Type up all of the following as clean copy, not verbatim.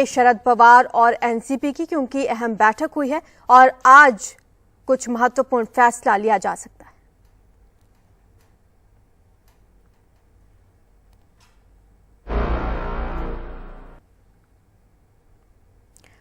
करेंगे शरद पवार और एनसीपी की, क्योंकि अहम बैठक हुई है और आज कुछ महत्वपूर्ण फैसला लिया जा सकता है।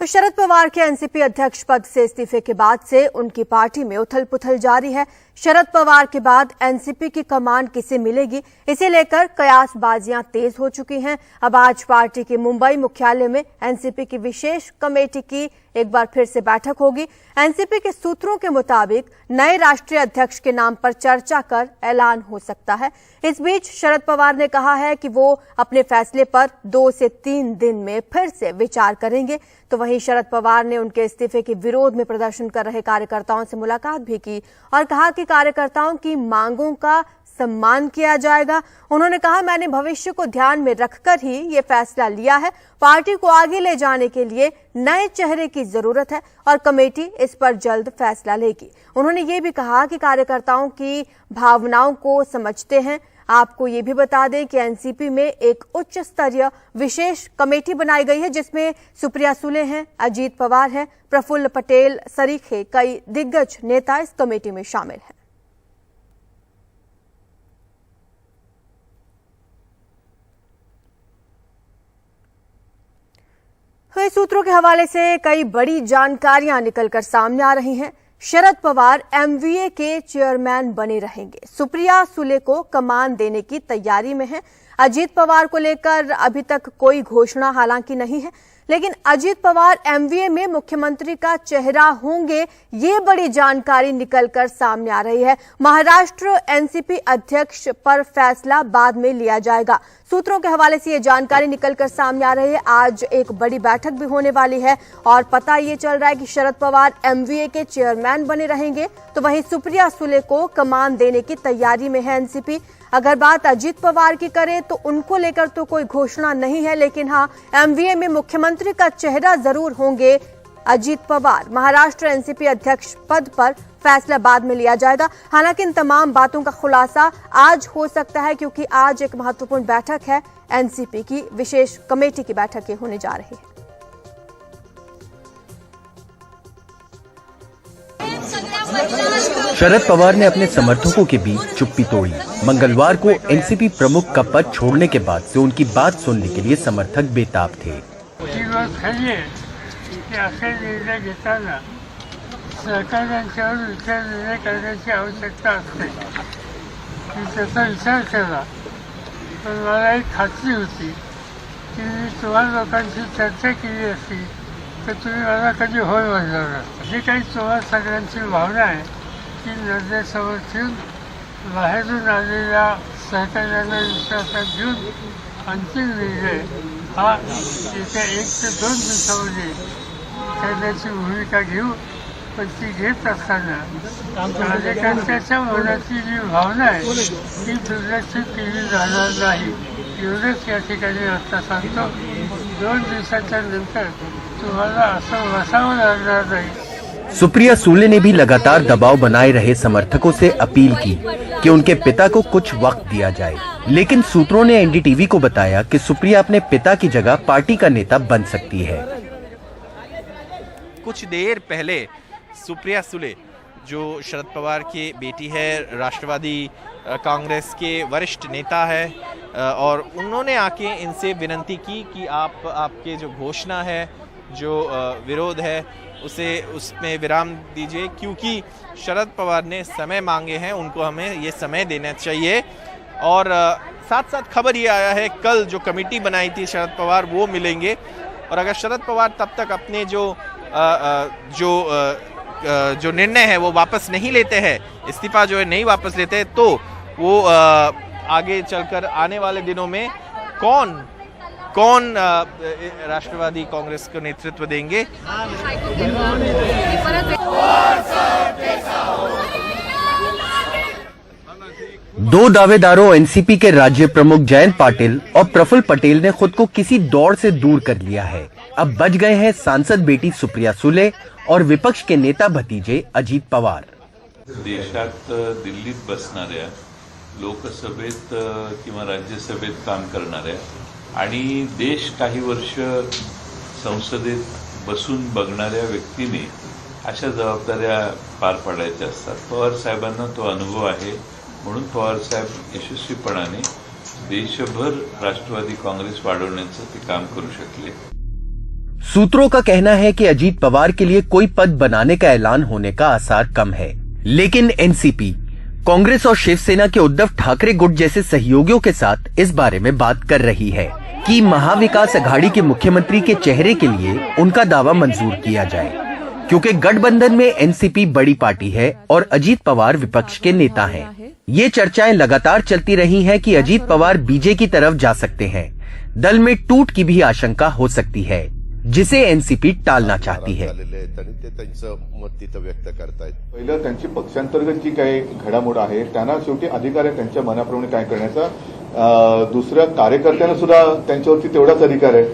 तो शरद पवार के एनसीपी अध्यक्ष पद से इस्तीफे के बाद से उनकी पार्टी में उथल-पुथल जारी है। शरद पवार के बाद एनसीपी की कमान किसे मिलेगी, इसे लेकर कयासबाजियां तेज हो चुकी हैं। अब आज पार्टी के मुंबई मुख्यालय में एनसीपी की विशेष कमेटी की एक बार फिर से बैठक होगी। एनसीपी के सूत्रों के मुताबिक नए राष्ट्रीय अध्यक्ष के नाम पर चर्चा कर ऐलान हो सकता है। इस बीच शरद पवार ने कहा है कि वो अपने फैसले पर 2 से 3 दिन में फिर से विचार करेंगे। तो वहीं शरद पवार ने उनके इस्तीफे के विरोध में प्रदर्शन कर रहे कार्यकर्ताओं से मुलाकात भी की और कहा कि कार्यकर्ताओं की मांगों का सम्मान किया जाएगा। उन्होंने कहा, मैंने भविष्य को ध्यान में रखकर ही ये फैसला लिया है। पार्टी को आगे ले जाने के लिए नए चेहरे की जरूरत है और कमेटी इस पर जल्द फैसला लेगी। उन्होंने ये भी कहा कि कार्यकर्ताओं की भावनाओं को समझते हैं। आपको ये भी बता दें कि एनसीपी में एक उच्च स्तरीय विशेष कमेटी बनाई गई है, जिसमें सुप्रिया सुले हैं, अजीत पवार हैं, प्रफुल्ल पटेल सरीखे कई दिग्गज नेता इस कमेटी में शामिल हैं। कई सूत्रों के हवाले से कई बड़ी जानकारियां निकलकर सामने आ रही हैं। शरद पवार एमवीए के चेयरमैन बने रहेंगे। सुप्रिया सुले को कमान देने की तैयारी में है। अजीत पवार को लेकर अभी तक कोई घोषणा हालांकि नहीं है, लेकिन अजीत पवार एमवीए में मुख्यमंत्री का चेहरा होंगे, ये बड़ी जानकारी निकलकर सामने आ रही है। महाराष्ट्र एनसीपी अध्यक्ष पर फैसला बाद में लिया जाएगा। सूत्रों के हवाले से ये जानकारी निकलकर सामने आ रही है। आज एक बड़ी बैठक भी होने वाली है और पता ये चल रहा है कि शरद पवार एमवीए के चेयरमैन बने रहेंगे, तो वहीं सुप्रिया सुले को कमान देने की तैयारी में है एनसीपी। अगर बात अजीत पवार की करें तो उनको लेकर तो कोई घोषणा नहीं है, लेकिन हाँ, एमवीए में मुख्यमंत्री का चेहरा जरूर होंगे अजीत पवार। महाराष्ट्र एनसीपी अध्यक्ष पद पर फैसला बाद में लिया जाएगा। हालांकि इन तमाम बातों का खुलासा आज हो सकता है, क्योंकि आज एक महत्वपूर्ण बैठक है, एनसीपी की विशेष कमेटी की बैठक होने जा रही है। शरद पवार ने अपने समर्थकों के बीच चुप्पी तोड़ी। मंगलवार को एनसीपी प्रमुख का पद छोड़ने के बाद से उनकी बात सुनने के लिए समर्थक बेताब थे। सहकार्यांच्यावर विचार करण्याची आवश्यकता असते। त्याचा विचार केला, पण मला एक खात्री होती की तुम्हाला लोकांशी चर्चा केली असती तर तुम्ही मला कधी होय म्हणणार नसता। जी काही तुम्हाला सगळ्यांची भावना आहे ती नजरेसमोर ठेवून बाहेरून आलेल्या सहकार्यांना विश्वासात घेऊन अंतिम निर्णय हा येत्या 1 ते 2 दिवसामध्ये करण्याची भूमिका घेऊ। पण ती घेत असताना कार्यकर्त्याच्या मनाची जी भावना आहे ती दुर्लक्षित केली जाणार नाही, एवढंच या ठिकाणी आता सांगतो। 2 दिवसाच्या नंतर तुम्हाला असं बसावं लागणार नाही। सुप्रिया सुले ने भी लगातार दबाव बनाए रहे समर्थकों से अपील की कि उनके पिता को कुछ वक्त दिया जाए, लेकिन सूत्रों ने एनडीटीवी को बताया कि सुप्रिया अपने पिता की जगह पार्टी का नेता बन सकती है। कुछ देर पहले सुप्रिया सुले, जो शरद पवार की बेटी है, राष्ट्रवादी कांग्रेस के वरिष्ठ नेता है, और उन्होंने आके इनसे विनती की कि आपके जो घोषणा है, जो विरोध है, उसमें विराम दीजिए, क्योंकि शरद पवार ने समय मांगे हैं, उनको हमें ये समय देना चाहिए। और साथ साथ खबर ये आया है कल जो कमेटी बनाई थी शरद पवार वो मिलेंगे, और अगर शरद पवार तब तक अपने जो निर्णय है वो वापस नहीं लेते हैं, इस्तीफा जो है नहीं वापस लेते हैं, तो वो आगे चलकर आने वाले दिनों में कौन राष्ट्रवादी कांग्रेस को नेतृत्व देंगे। दो दावेदारों एनसीपी के राज्य प्रमुख जयंत पाटिल और प्रफुल्ल पटेल ने खुद को किसी दौड़ से दूर कर लिया है। अब बच गए हैं सांसद बेटी सुप्रिया सुले और विपक्ष के नेता भतीजे अजीत पवार। देशात दिल्लीत बसणाऱ्या, लोकसभेत किंवा राज्यसभेत काम करणाऱ्या आणि देश काही वर्ष संसदेत बसून बघणाऱ्या व्यक्तीने अशा जबाबदाऱ्या पार पाडायच्या असतात. पवार साहेबांना तो अनुभव आहे, म्हणून पवार साहेब यशस्वीपणाने देशभर राष्ट्रवादी कांग्रेस वाढवण्याचं ते काम करू शकले. सूत्रों का कहना है कि अजीत पवार के लिए कोई पद बनाने का ऐलान होने का आसार कम है, लेकिन एनसीपी, कांग्रेस और शिवसेना के उद्धव ठाकरे गुट जैसे सहयोगियों के साथ इस बारे में बात कर रही है कि महाविकास अघाड़ी के मुख्यमंत्री के चेहरे के लिए उनका दावा मंजूर किया जाए, क्योंकि गठबंधन में एनसीपी बड़ी पार्टी है और अजीत पवार विपक्ष के नेता हैं. ये चर्चाएं लगातार चलती रही हैं कि अजीत पवार बीजे की तरफ जा सकते हैं. दल में टूट की भी आशंका हो सकती है, जिसे एनसीपी टालना चाहती है. पहिलं त्यांची पक्षांतर्गत जी काही घडामोड आहे त्यांना शेवटी अधिकार आहे त्यांच्या मनाप्रमाणे काय करण्याचा. दुसऱ्या कार्यकर्त्यांना सुद्धा त्यांच्यावरती तेवढाच अधिकार आहे.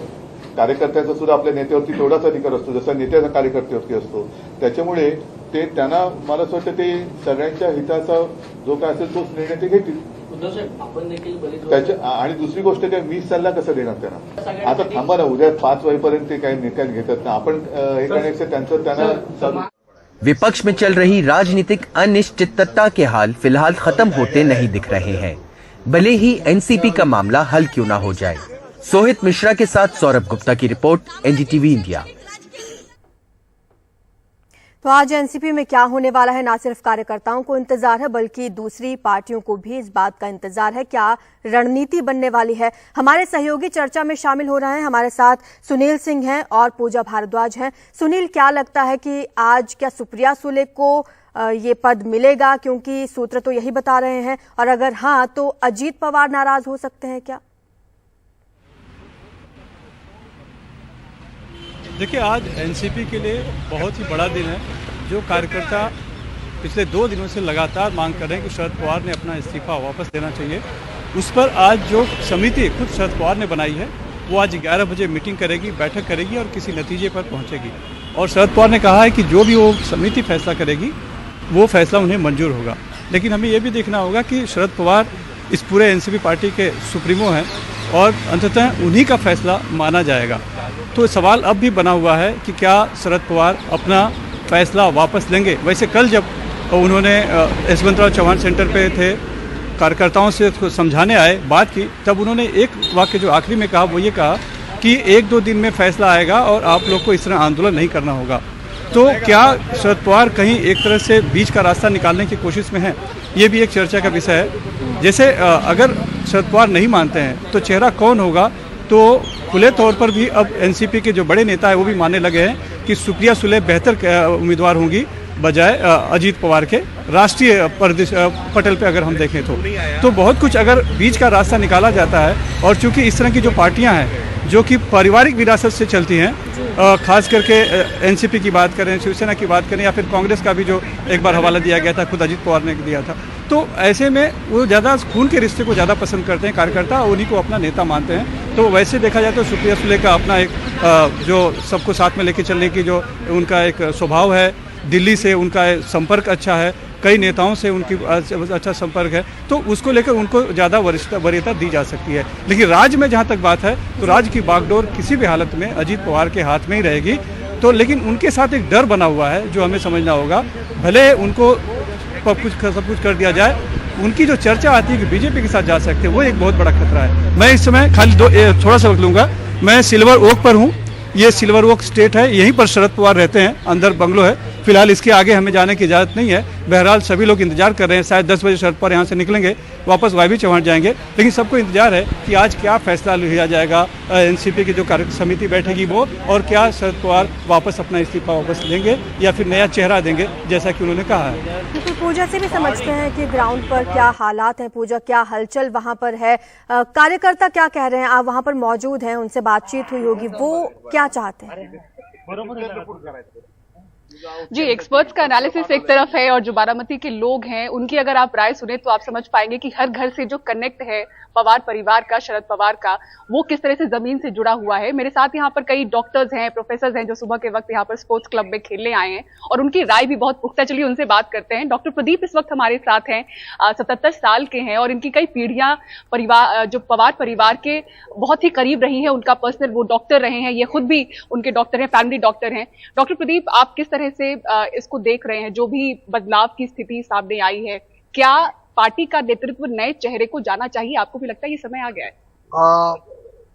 कार्यकर्त्यांचा सुद्धा आपल्या नेत्यावरती तेवढाच अधिकार असतो जसा नेत्याचा कार्यकर्त्यावरती असतो. त्याच्यामुळे ते त्यांना मला असं वाटतं ते सगळ्यांच्या हिताचा जो काय असेल तोच निर्णय ते घेतील. आणि दुसरी गोष्ट काय वीज सल्ला कसा देणार त्यांना. आता थांबा ना, उद्या 5 वाजेपर्यंत ते काही निर्णय घेतात ना. आपण हे करण्याचं त्यांचं त्यांना. विपक्ष में चल रही राजनीतिक अनिश्चितता के हाल फिलहाल खत्म होते नहीं दिख रहे हैं, भले ही एनसीपी का मामला हल क्यों ना हो जाए. सोहित मिश्रा के साथ सौरभ गुप्ता की रिपोर्ट, एनडीटीवी इंडिया. तो आज एनसीपी में क्या होने वाला है, ना सिर्फ कार्यकर्ताओं को इंतजार है बल्कि दूसरी पार्टियों को भी इस बात का इंतजार है क्या रणनीति बनने वाली है. हमारे सहयोगी चर्चा में शामिल हो रहे हैं. हमारे साथ सुनील सिंह हैं और पूजा भारद्वाज हैं. सुनील, क्या लगता है कि आज क्या सुप्रिया सुले को ये पद मिलेगा, क्योंकि सूत्र तो यही बता रहे हैं, और अगर हाँ तो अजीत पवार नाराज हो सकते हैं क्या? देखिए, आज एनसीपी के लिए बहुत ही बड़ा दिन है. जो कार्यकर्ता पिछले 2 दिनों से लगातार मांग कर रहे हैं कि शरद पवार ने अपना इस्तीफा वापस देना चाहिए, उस पर आज जो समिति खुद शरद पवार ने बनाई है वो आज 11 बजे मीटिंग करेगी, बैठक करेगी और किसी नतीजे पर पहुंचेगी. और शरद पवार ने कहा है कि जो भी वो समिति फैसला करेगी वो फैसला उन्हें मंजूर होगा. लेकिन हमें ये भी देखना होगा कि शरद पवार इस पूरे एनसीपी पार्टी के सुप्रीमो हैं और अंततः उन्हीं का फैसला माना जाएगा. तो सवाल अब भी बना हुआ है कि क्या शरद पवार अपना फैसला वापस लेंगे. वैसे कल जब उन्होंने यशवंतराव चौहान सेंटर पे थे, कार्यकर्ताओं से समझाने आए, बात की, तब उन्होंने एक वाक्य जो आखिरी में कहा वो ये कहा कि 1-2 दिन में फैसला आएगा और आप लोग को इस तरह आंदोलन नहीं करना होगा. तो क्या शरद पवार कहीं एक तरह से बीच का रास्ता निकालने की कोशिश में है, ये भी एक चर्चा का विषय है. जैसे अगर शरद पवार नहीं मानते हैं तो चेहरा कौन होगा, तो खुले तौर पर भी अब एनसीपी के जो बड़े नेता हैं वो भी मानने लगे हैं कि सुप्रिया सुले बेहतर उम्मीदवार होंगी बजाय अजीत पवार के. राष्ट्रीय पटल पे अगर हम देखें तो बहुत कुछ अगर बीच का रास्ता निकाला जाता है. और चूंकि इस तरह की जो पार्टियां हैं जो कि पारिवारिक विरासत से चलती हैं, खास करके एनसीपी की बात करें, शिवसेना की बात करें, या फिर कांग्रेस का भी जो एक बार हवाला दिया गया था, खुद अजीत पवार ने दिया था, तो ऐसे में वो ज़्यादा खून के रिश्ते को ज़्यादा पसंद करते हैं कार्यकर्ता, उन्हीं को अपना नेता मानते हैं. तो वैसे देखा जाए तो सुप्रिया सुले का अपना एक जो सबको साथ में लेके चलने की जो उनका एक स्वभाव है, दिल्ली से उनका संपर्क अच्छा है, कई नेताओं से उनकी अच्छा संपर्क है, तो उसको लेकर उनको ज़्यादा वरीयता दी जा सकती है. लेकिन राज्य में जहाँ तक बात है तो राज्य की बागडोर किसी भी हालत में अजीत पवार के हाथ में ही रहेगी. तो लेकिन उनके साथ एक डर बना हुआ है जो हमें समझना होगा. भले उनको सब कुछ कर दिया जाए, उनकी जो चर्चा आती है कि बीजेपी के साथ जा सकते हैं, वो एक बहुत बड़ा खतरा है. मैं इस समय खाली थोड़ा सा वक्त लूँगा. मैं सिल्वर ओक पर हूँ. ये सिल्वर ओक स्टेट है, यहीं पर शरद पवार रहते हैं, अंदर बंगलो है. फिलहाल इसके आगे हमें जाने की इजाज़त नहीं है. बहरहाल सभी लोग इंतजार कर रहे हैं. शायद 10 बजे शरद पवार यहाँ से निकलेंगे, वापस वाई चौहान जाएंगे. लेकिन सबको इंतजार है कि आज क्या फैसला लिया जाएगा, एनसीपी की जो कार्य समिति बैठेगी वो, और क्या शरद पवार वापस अपना इस्तीफा वापस लेंगे या फिर नया चेहरा देंगे जैसा कि उन्होंने कहा है. तो पूजा से भी समझते हैं कि ग्राउंड पर क्या हालात हैं. पूजा, क्या हलचल वहां पर है, कार्यकर्ता क्या कह रहे हैं, आप वहां पर मौजूद हैं, उनसे बातचीत हुई होगी, वो क्या चाहते हैं? जी, एक्सपर्ट्स का एनालिसिस एक तरफ है और जो बारामती के लोग हैं उनकी अगर आप राय सुने तो आप समझ पाएंगे कि हर घर से जो कनेक्ट है पवार परिवार का, शरद पवार का, वो किस तरह से जमीन से जुड़ा हुआ है। मेरे साथ यहाँ पर कई डॉक्टर्स हैं, प्रोफेसर हैं जो सुबह के वक्त यहाँ पर स्पोर्ट्स क्लब में खेलने आए हैं और उनकी राय भी बहुत पुख्ता। चलिए उनसे बात करते हैं। डॉक्टर प्रदीप इस वक्त हमारे साथ हैं, 77 साल के हैं और इनकी कई पीढ़ियां परिवार जो पवार परिवार के बहुत ही करीब रही है। उनका पर्सनल वो डॉक्टर रहे हैं, ये खुद भी उनके डॉक्टर हैं, फैमिली डॉक्टर हैं। डॉक्टर प्रदीप, आप किस तरह से इसको देख रहे हैं, जो भी बदलाव की स्थिति सामने आई है? क्या पार्टी का नेतृत्व नए चेहरे को जाना चाहिए? आपको भी लगता है ये समय आ गया है?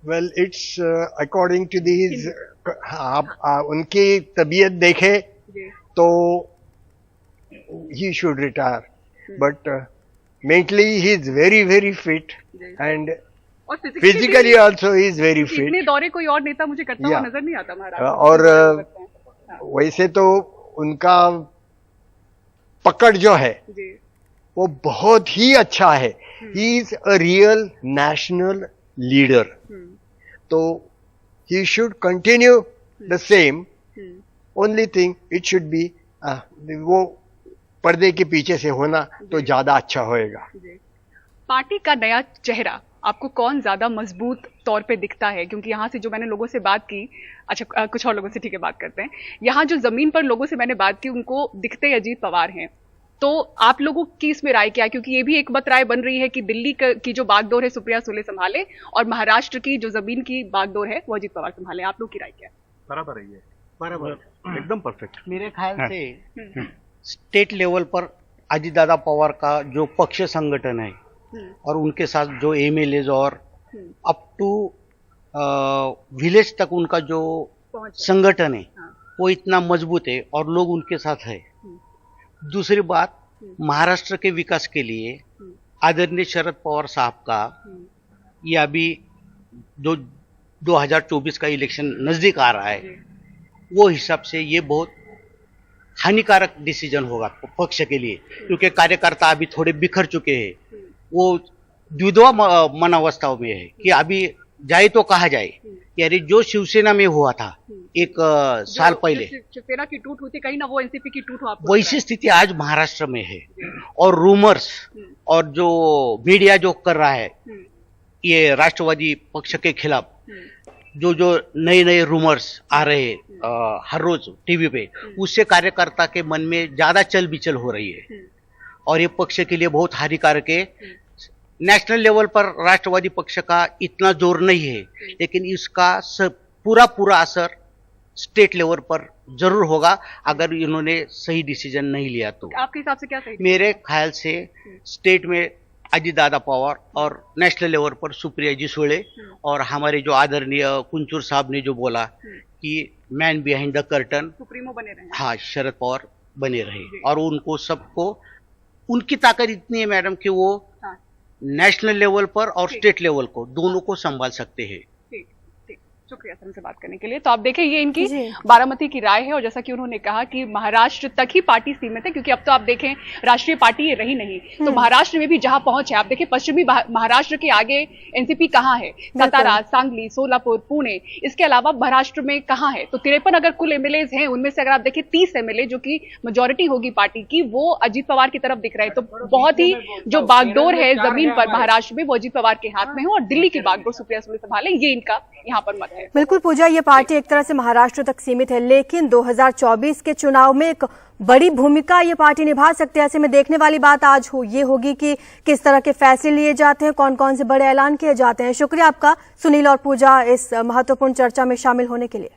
Well, it's according to these, आप उनकी तबीयत देखे तो he should retire, but mentally he is very very fit and physically also he is very fit. इतने दौरे कोई और नेता मुझे करता हुआ नजर नहीं आता महाराज। और वैसे तो उनका पकड़ जो है वो बहुत ही अच्छा है। He is a real national leader, तो he should continue the same. Only thing it should be वो पर्दे के पीछे से होना तो ज्यादा अच्छा होएगा। पार्टी का नया चेहरा आपको कौन ज्यादा मजबूत तौर पे दिखता है? क्योंकि यहाँ से जो मैंने लोगों से बात की, अच्छा कुछ और लोगों से ठीक है बात करते हैं, यहाँ जो जमीन पर लोगों से मैंने बात की उनको दिखते अजीत पवार हैं, तो आप लोगों की इसमें राय क्या है? क्योंकि ये भी एक मत राय बन रही है कि दिल्ली की जो बागडोर है सुप्रिया सुले संभाले और महाराष्ट्र की जो जमीन की बागडोर है वो अजीत पवार संभाले। आप लोग की राय क्या है? बराबर है, ये बराबर, एकदम परफेक्ट। मेरे ख्याल से स्टेट लेवल पर अजीतदादा पवार का जो पक्ष संगठन है और उनके साथ जो एमएलएज और अप टू विलेज तक उनका जो संगठन है वो इतना मजबूत है और लोग उनके साथ है। दूसरी बात, महाराष्ट्र के विकास के लिए आदरणीय शरद पवार साहब का ये अभी जो 2024 का इलेक्शन नजदीक आ रहा है वो हिसाब से ये बहुत हानिकारक डिसीजन होगा पक्ष के लिए, क्योंकि कार्यकर्ता अभी थोड़े बिखर चुके हैं। वो द्विधा मनावस्था में है कि अभी जाए तो कहा जाए। यानी जो शिवसेना में हुआ था एक साल पहले, शिवसेना की टूट हुई थी कहीं ना, वो एनसीपी की टूट हो, वैसी स्थिति आज महाराष्ट्र में है। और रूमर्स और जो मीडिया जो कर रहा है ये राष्ट्रवादी पक्ष के खिलाफ, जो जो नए नए रूमर्स आ रहे हैं हर रोज टीवी पे, उससे कार्यकर्ता के मन में ज्यादा चल बिचल हो रही है और ये पक्ष के लिए बहुत हानिकारक है। नेशनल लेवल पर राष्ट्रवादी पक्ष का इतना जोर नहीं है, लेकिन इसका पूरा असर स्टेट लेवल पर जरूर होगा अगर इन्होंने सही डिसीजन नहीं लिया तो। आपके हिसाब से क्या सही? मेरे ख्याल से स्टेट में अजीतदादा पवार और नेशनल लेवल पर सुप्रिया जी सुले और हमारे जो आदरणीय कुंचूर साहब ने जो बोला कि man behind the curtain supremo बने रहे, हाँ, शरद पवार बने रहे और उनको सबको, उनकी ताकत इतनी है मैडम कि वो नेशनल लेवल पर और स्टेट लेवल को दोनों को संभाल सकते हैं। शुक्रिया सर हमसे बात करने के लिए। तो आप देखें ये इनकी बारामती की राय है और जैसा कि उन्होंने कहा कि महाराष्ट्र तक ही पार्टी सीमित है, क्योंकि अब तो आप देखें राष्ट्रीय पार्टी ये रही नहीं, तो महाराष्ट्र में भी जहां पहुंच है, आप देखें पश्चिमी महाराष्ट्र के आगे एनसीपी कहां है? सातारा, सांगली, सोलापुर, पुणे, इसके अलावा महाराष्ट्र में कहां है? तो 53 अगर कुल एमएलएज हैं, उनमें से अगर आप देखें 30 एमएलए जो कि मेजोरिटी होगी पार्टी की, वो अजीत पवार की तरफ दिख रहे हैं। तो बहुत ही जो बागडोर है जमीन पर महाराष्ट्र में वो अजीत पवार के हाथ में है और दिल्ली की बागडोर सुप्रिया सुले संभाले, ये इनका यहाँ पर मत है। बिल्कुल पूजा, ये पार्टी एक तरह से महाराष्ट्र तक सीमित है, लेकिन 2024 के चुनाव में एक बड़ी भूमिका ये पार्टी निभा सकते हैं। ऐसे में देखने वाली बात आज ये होगी कि किस तरह के फैसले लिए जाते हैं, कौन कौन से बड़े ऐलान किए जाते हैं। शुक्रिया आपका सुनील और पूजा इस महत्वपूर्ण चर्चा में शामिल होने के लिए।